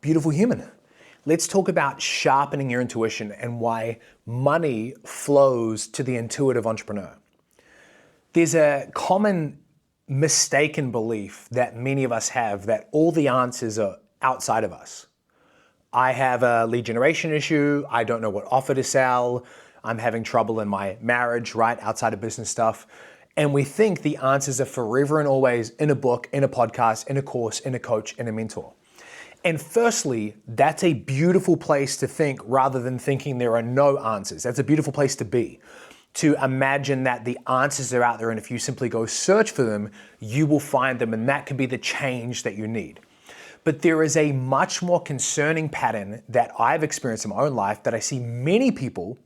Beautiful human. Let's talk about sharpening your intuition and why money flows to the intuitive entrepreneur. There's a common mistaken belief that many of us have that all the answers are outside of us. I have a lead generation issue. I don't know what offer to sell. I'm having trouble in my marriage, right? Outside of business stuff. And we think the answers are forever and always in a book, in a podcast, in a course, in a coach, in a mentor. And firstly, that's a beautiful place to think rather than thinking there are no answers. That's a beautiful place to be. To imagine that the answers are out there and if you simply go search for them, you will find them and that can be the change that you need. But there is a much more concerning pattern that I've experienced in my own life that I see many people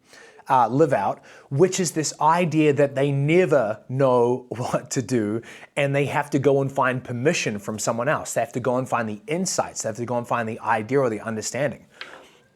live out, which is this idea that they never know what to do and they have to go and find permission from someone else. They have to go and find the insights. They have to go and find the idea or the understanding.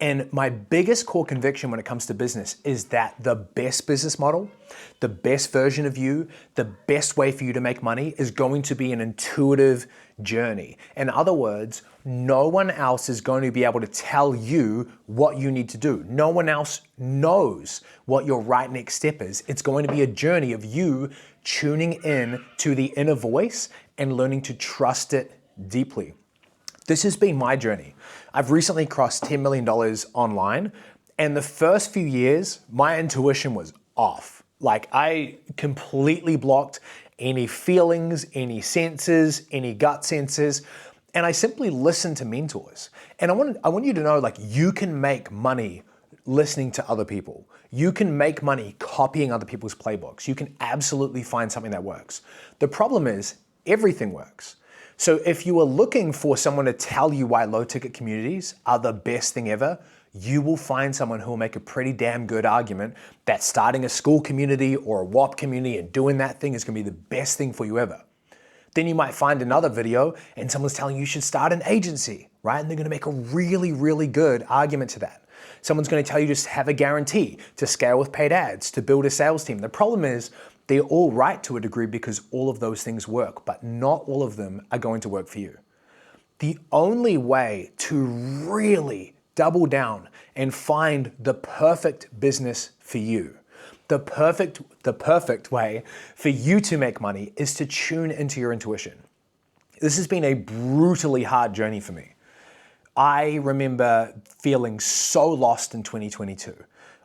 And my biggest core conviction when it comes to business is that the best business model, the best version of you, the best way for you to make money is going to be an intuitive journey. In other words, no one else is going to be able to tell you what you need to do. No one else knows what your right next step is. It's going to be a journey of you tuning in to the inner voice and learning to trust it deeply. This has been my journey. I've recently crossed $10 million online, and the first few years, my intuition was off. Like I completely blocked any feelings, any senses, any gut senses, and I simply listened to mentors. And I want you to know, like, you can make money listening to other people. You can make money copying other people's playbooks. You can absolutely find something that works. The problem is everything works. So if you are looking for someone to tell you why low ticket communities are the best thing ever, you will find someone who will make a pretty damn good argument that starting a school community or a WAP community and doing that thing is going to be the best thing for you ever. Then you might find another video and someone's telling you should start an agency, right? And they're going to make a really, really good argument to that. Someone's going to tell you just have a guarantee to scale with paid ads, to build a sales team. The problem is they're all right to a degree because all of those things work, but not all of them are going to work for you. The only way to really double down and find the perfect business for you, the perfect way for you to make money is to tune into your intuition. This has been a brutally hard journey for me. I remember feeling so lost in 2022.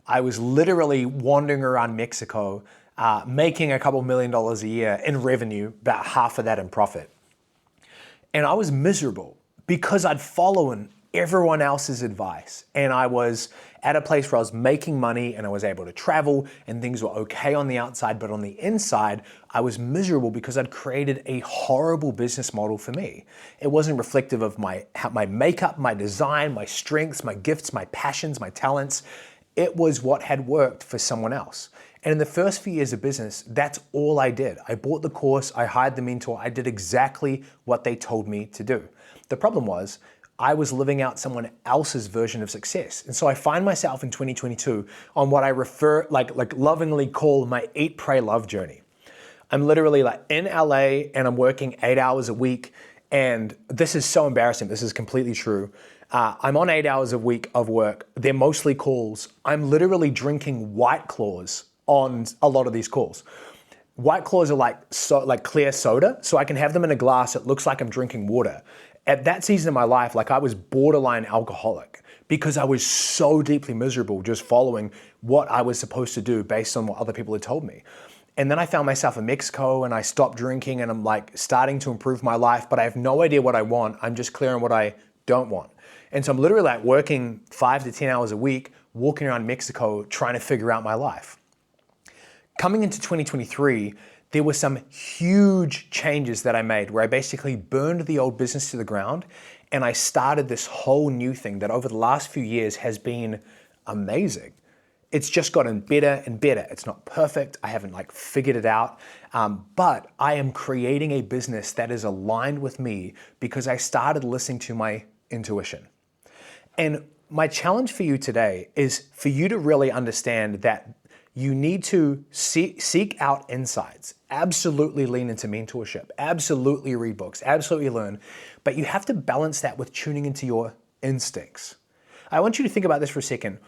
I was literally wandering around Mexico, making a couple $1 million a year in revenue, about half of that in profit. And I was miserable because I'd followed everyone else's advice. And I was at a place where I was making money and I was able to travel and things were okay on the outside, but on the inside, I was miserable because I'd created a horrible business model for me. It wasn't reflective of my makeup, my design, my strengths, my gifts, my passions, my talents. It was what had worked for someone else. And in the first few years of business, that's all I did. I bought the course, I hired the mentor, I did exactly what they told me to do. The problem was, I was living out someone else's version of success. And so I find myself in 2022 on what I like lovingly call my eat, pray, love journey. I'm literally like in LA and I'm working 8 hours a week. And this is so embarrassing. This is completely true. I'm on 8 hours a week of work. They're mostly calls. I'm literally drinking White Claws on a lot of these calls. White Claws are like clear soda, so I can have them in a glass. It looks like I'm drinking water. At that season of my life, like I was borderline alcoholic because I was so deeply miserable just following what I was supposed to do based on what other people had told me. And then I found myself in Mexico and I stopped drinking and I'm like starting to improve my life, but I have no idea what I want. I'm just clear on what I don't want. And so I'm literally like working 5 to 10 hours a week, walking around Mexico, trying to figure out my life. Coming into 2023, there were some huge changes that I made where I basically burned the old business to the ground and I started this whole new thing that over the last few years has been amazing. It's just gotten better and better. It's not perfect. I haven't figured it out, but I am creating a business that is aligned with me because I started listening to my intuition. And my challenge for you today is for you to really understand that you need to seek out insights, absolutely lean into mentorship, absolutely read books, absolutely learn, but you have to balance that with tuning into your instincts. I want you to think about this for a second.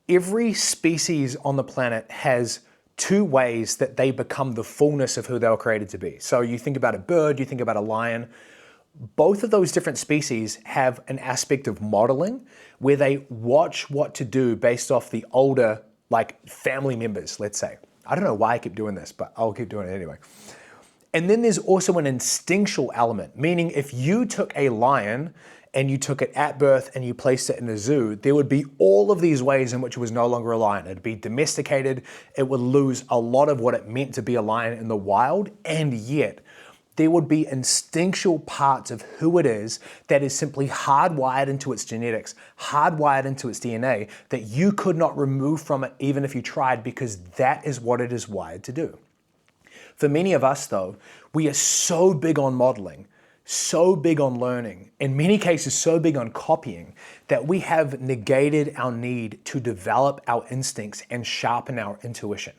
Every species on the planet has two ways that they become the fullness of who they were created to be. So you think about a bird, you think about a lion. Both of those different species have an aspect of modeling where they watch what to do based off the older, like family members, let's say. I don't know why I keep doing this, but I'll keep doing it anyway. And then there's also an instinctual element, meaning if you took a lion and you took it at birth and you placed it in a zoo, there would be all of these ways in which it was no longer a lion. It'd be domesticated, it would lose a lot of what it meant to be a lion in the wild, and yet there would be instinctual parts of who it is that is simply hardwired into its genetics, hardwired into its DNA, that you could not remove from it even if you tried, because that is what it is wired to do. For many of us though, we are so big on modeling, so big on learning, in many cases so big on copying, that we have negated our need to develop our instincts and sharpen our intuition.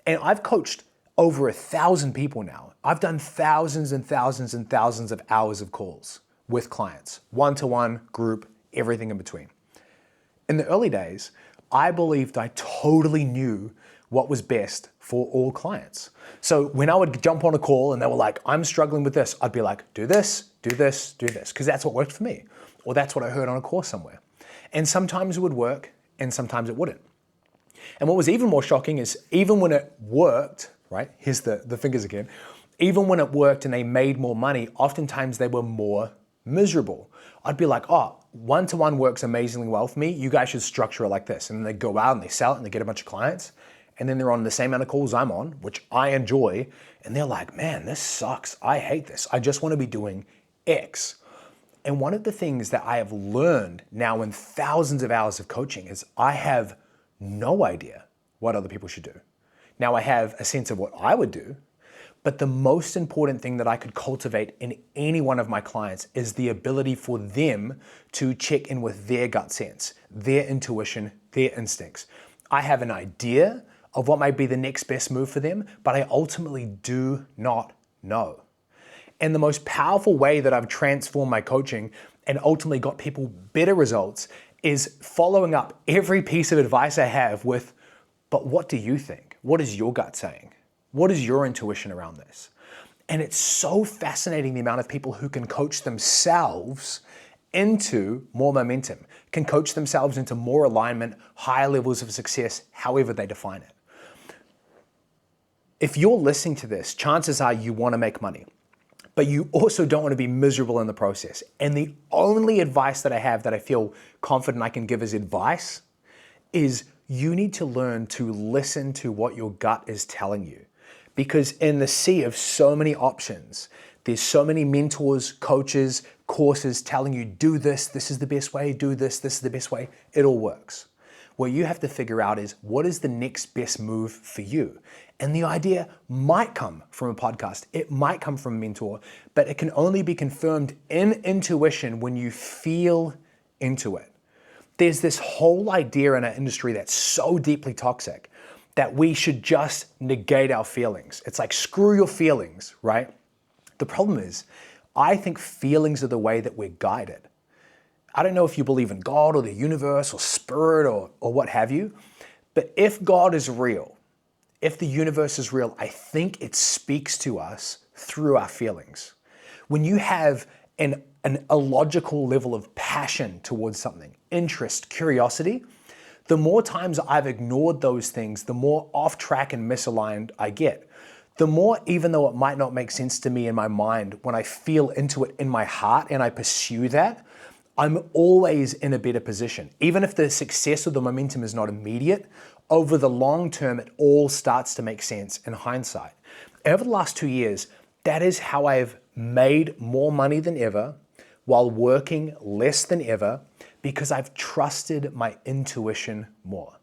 And I've coached over 1,000 people now. I've done thousands and thousands and thousands of hours of calls with clients, one-to-one, group, everything in between. In the early days, I believed I totally knew what was best for all clients. So when I would jump on a call and they were like, I'm struggling with this, I'd be like, do this, do this, do this, because that's what worked for me. Or that's what I heard on a course somewhere. And sometimes it would work and sometimes it wouldn't. And what was even more shocking is even when it worked, right? Here's the fingers again. Even when it worked and they made more money, oftentimes they were more miserable. I'd be like, oh, one-to-one works amazingly well for me. You guys should structure it like this. And then they go out and they sell it and they get a bunch of clients. And then they're on the same amount of calls I'm on, which I enjoy. And they're like, man, this sucks. I hate this. I just want to be doing X. And one of the things that I have learned now in thousands of hours of coaching is I have no idea what other people should do. Now I have a sense of what I would do, but the most important thing that I could cultivate in any one of my clients is the ability for them to check in with their gut sense, their intuition, their instincts. I have an idea of what might be the next best move for them, but I ultimately do not know. And the most powerful way that I've transformed my coaching and ultimately got people better results is following up every piece of advice I have with, but what do you think? What is your gut saying? What is your intuition around this? And it's so fascinating the amount of people who can coach themselves into more momentum, can coach themselves into more alignment, higher levels of success, however they define it. If you're listening to this, chances are you want to make money, but you also don't want to be miserable in the process. And the only advice that I have that I feel confident I can give as advice is you need to learn to listen to what your gut is telling you. Because in the sea of so many options, there's so many mentors, coaches, courses telling you, do this, this is the best way, do this, this is the best way. It all works. What you have to figure out is what is the next best move for you? And the idea might come from a podcast, it might come from a mentor, but it can only be confirmed in intuition when you feel into it. There's this whole idea in our industry that's so deeply toxic that we should just negate our feelings. It's like, screw your feelings, right? The problem is, I think feelings are the way that we're guided. I don't know if you believe in God or the universe or spirit or what have you, but if God is real, if the universe is real, I think it speaks to us through our feelings. When you have an illogical level of passion towards something, interest, curiosity, the more times I've ignored those things, the more off track and misaligned I get. The more, even though it might not make sense to me in my mind, when I feel into it in my heart and I pursue that, I'm always in a better position. Even if the success or the momentum is not immediate, over the long term, it all starts to make sense in hindsight. Over the last 2 years, that is how I've made more money than ever while working less than ever, because I've trusted my intuition more.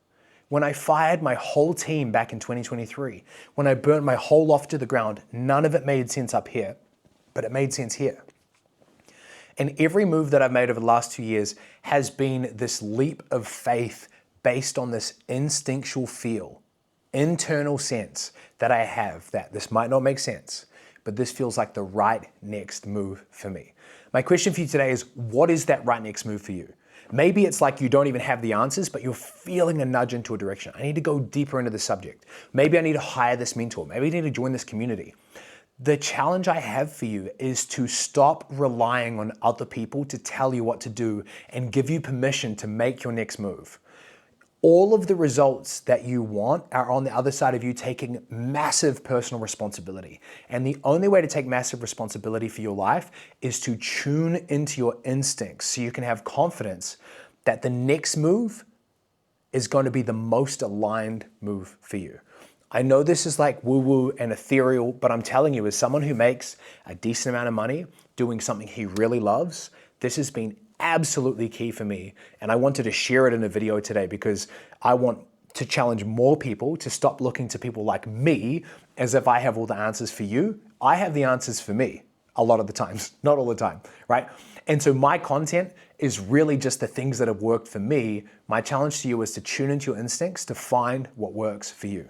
When I fired my whole team back in 2023, when I burnt my whole loft to the ground, none of it made sense up here, but it made sense here. And every move that I've made over the last 2 years has been this leap of faith based on this instinctual feel, internal sense that I have that this might not make sense, but this feels like the right next move for me. My question for you today is, what is that right next move for you? Maybe it's like you don't even have the answers, but you're feeling a nudge into a direction. I need to go deeper into the subject. Maybe I need to hire this mentor. Maybe I need to join this community. The challenge I have for you is to stop relying on other people to tell you what to do and give you permission to make your next move. All of the results that you want are on the other side of you taking massive personal responsibility. And the only way to take massive responsibility for your life is to tune into your instincts so you can have confidence that the next move is going to be the most aligned move for you. I know this is like woo-woo and ethereal, but I'm telling you, as someone who makes a decent amount of money doing something he really loves, this has been absolutely key for me. And I wanted to share it in a video today because I want to challenge more people to stop looking to people like me as if I have all the answers for you. I have the answers for me a lot of the times, not all the time, right? And so my content is really just the things that have worked for me. My challenge to you is to tune into your instincts to find what works for you.